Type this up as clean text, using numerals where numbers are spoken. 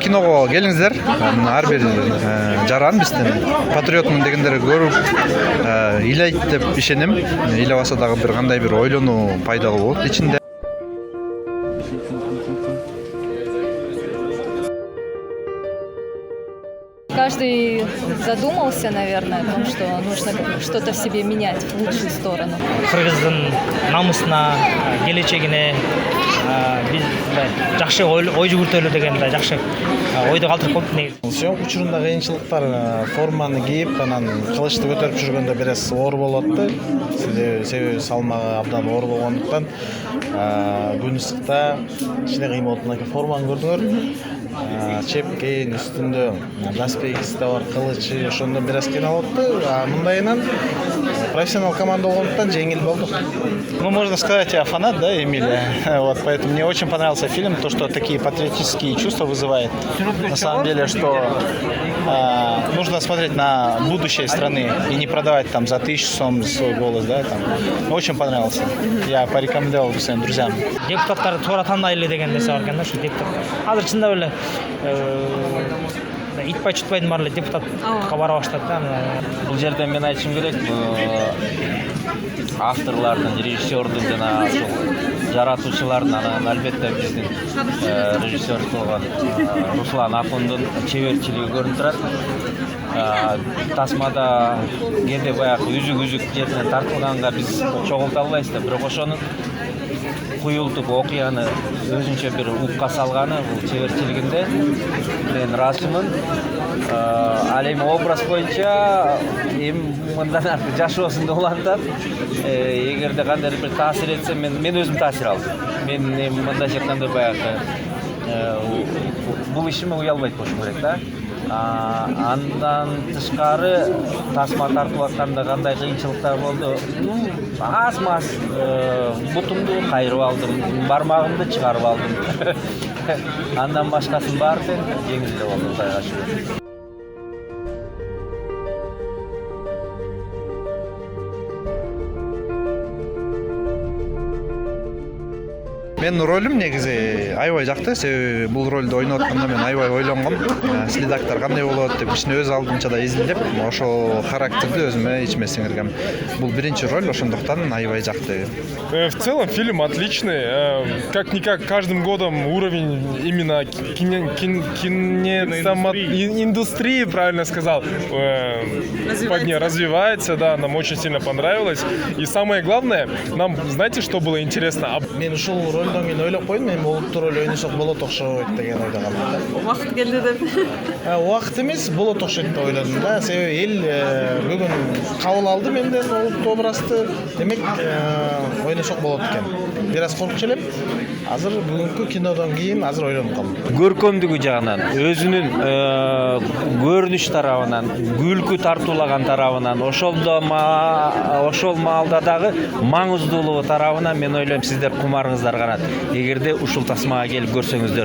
киного келиңиздер. Ар бир жаран биздин патриотмун дегендерди көрүп ыйлайт деп ишенем. Ыйлабаса дагы бир кандай бир ойлонуу пайдалуу болот ичинде. Каждый задумался, наверное, о том, что нужно что-то в себе менять в лучшую сторону. Кыргыздын намысына, келечегине биз жакшы ой жүгүртөлү деген да жакшы ойду калтырып коюп негизи. Съемка учурунда кыйынчылыктар форманы кийип, анан кылычты көтөрүп жүргөндө бир аз оор болот да. Себеби салмагы абдан оор болгондуктан күн ысыкта кичине кыйын болот. Форманы көрдүңөр. Чепкин үстүндө доспехиси да бар, кылычы, ошондо бир аз кыйналып атты. Мындайынан профессионал команда болгондуктан жеңил болду. Ну, можно сказать, я фанат, да, Эмиля. Вот, поэтому мне очень понравился фильм, то, что такие патриотические чувства вызывает. На самом деле, что нужно смотреть на будущее страны и не продавать там за 1000 сом свой голос, да, там. Очень понравился. Я порекомендовал бы своим друзьям. Депутаттарды туура тандайлы деген нерсе бар экен да, ушу депутат. Азыр чындап эле итпай чутпайдын баары эле депутатка бара баштады да. Бул жерден мен айтышым керек, авторлардын, режиссердун жана жаратуучулардын, анан албетте биздин режиссер болгон Руслан Акундун чеберчилиги көрүнүп турат. Тасмада кээде баягы үзүк жеринен тартылганга биз чогулта албайбыз да, бирок ошону куюлтуп окуяны өзүнчө бир упка салганы бул чеберчилигинде мен ыраазымын. Ал эми образ боюнча мындан аркы жашоосун улантат. Эгерде кандайдыр бир таасир этсе, мен өзүм таасир алдым. Мен мындайча айтканда баягы бул ишиме уялбайт болушум керек да. Андан тышкары тасма тартып атканда кандай кыйынчылыктар болду? Аз-маз бутумду кайрып алдым, бармагымды чыгарып алдым. Андан башкасын баары тең жеңил эле болду, Кудайга шүгүр. Мен ролüm негизи аябай жакты, себеби бул ролду ойноп атканда мен аябай ойлонгом. Следактар кандай болот деп ичине өз алдымча да изилдеп, ошол характерди өзүмө ичиме сиңиргем. Бул биринчи роль, ошондуктан аябай жакты. В целом фильм отличный. Как-никак каждым годом уровень именно индустрии, правильно сказал, развивается, да, нам очень сильно понравилось. И самое главное, нам, знаете, что было интересно? Мен ушул ролдон кийин ойлоп койдум, мен олуттуу роль ойносок болот окшойт деген ойдогом. Убакыт келди деп. Убакыт эмес, болот окшойт деп ойлодум да. Себеби эл бүгүн кабыл алды менден олуттуу образды. Демек, ойносок болот экен. Бир аз коркчу элем. Азыр бүгүнкү кинодон кийин азыр ойлонуп калдым. Көркөмдүгү жагынан, өзүнүн көрүнүш тарабынан, күлкү тартуулаган тарабынан, ошол маалда дагы маңыздуулугу тарабынан мен ойлойм сиздер кумарыңыздар канат. Эгерде ушул тасмага келип көрсөңүздөр